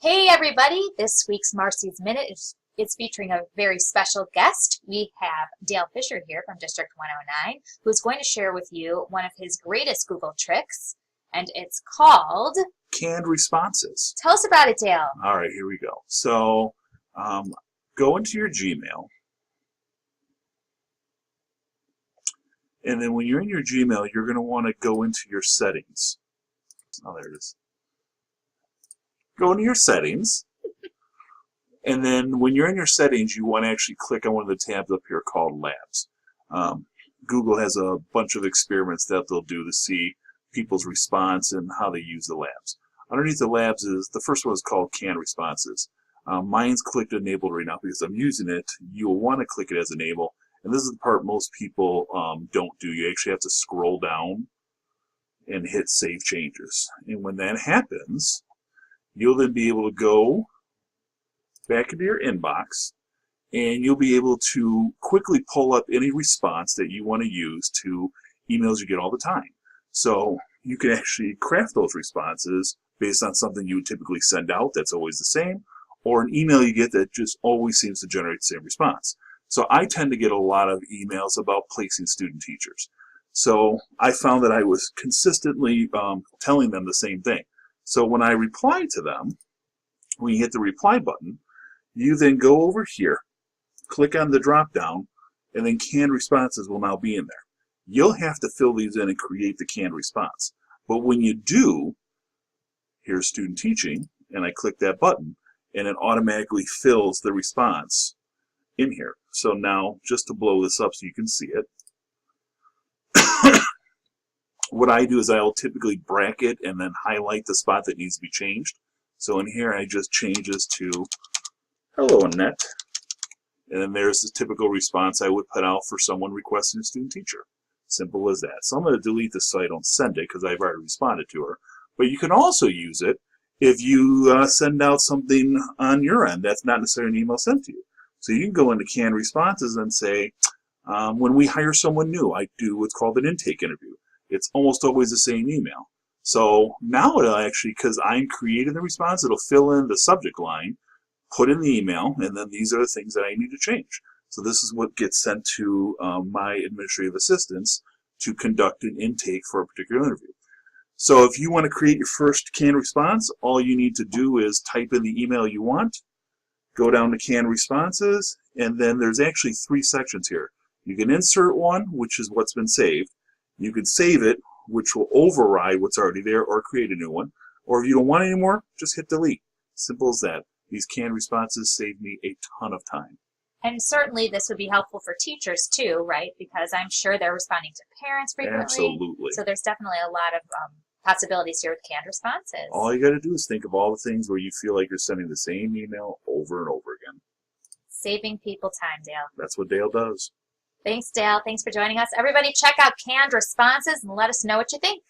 Hey everybody, this week's Marcy's Minute is featuring a very special guest. We have Dale Fisher here from District 109, who's going to share with you one of his greatest Google tricks, and it's called Canned responses. Tell us about it, Dale. All right, here we go. So go into your Gmail, and then when you're in your Gmail, you're going to want to go into your settings. Oh, there it is. Go into your settings, and then when you're in your settings, you want to actually click on one of the tabs up here called Labs. Google has a bunch of experiments that they'll do to see people's response and how they use the labs. Underneath the labs is, the first one is called Canned Responses. Mine's clicked Enabled right now because I'm using it. You'll want to click it as Enable, and this is the part most people don't do. You actually have to scroll down and hit Save Changes. And when that happens, you'll then be able to go back into your inbox, and you'll be able to quickly pull up any response that you want to use to emails you get all the time. So you can actually craft those responses based on something you would typically send out that's always the same, or an email you get that just always seems to generate the same response. So I tend to get a lot of emails about placing student teachers. So I found that I was consistently telling them the same thing. So when I reply to them, when you hit the reply button, you then go over here, click on the drop down, and then canned responses will now be in there. You'll have to fill these in and create the canned response. But when you do, here's student teaching, and I click that button, and it automatically fills the response in here. So now, just to blow this up so you can see it, what I do is I'll typically bracket and then highlight the spot that needs to be changed. So in here I just change this to hello Annette, and then there's the typical response I would put out for someone requesting a student teacher. Simple as that. So I'm going to delete this so I don't send it because I've already responded to her. But you can also use it if you send out something on your end that's not necessarily an email sent to you. So you can go into canned responses and say, when we hire someone new, I do what's called an intake interview. It's almost always the same email. So now it'll actually, because I'm creating the response, it'll fill in the subject line, put in the email, and then these are the things that I need to change. So this is what gets sent to my administrative assistants to conduct an intake for a particular interview. So if you want to create your first canned response, all you need to do is type in the email you want, go down to canned responses, and then there's actually 3 sections here. You can insert one, which is what's been saved. You can save it, which will override what's already there, or create a new one. Or if you don't want it anymore, just hit delete. Simple as that. These canned responses save me a ton of time. And certainly this would be helpful for teachers too, right? Because I'm sure they're responding to parents frequently. Absolutely. So there's definitely a lot of possibilities here with canned responses. All you got to do is think of all the things where you feel like you're sending the same email over and over again. Saving people time, Dale. That's what Dale does. Thanks, Dale. Thanks for joining us. Everybody check out Canned Responses and let us know what you think.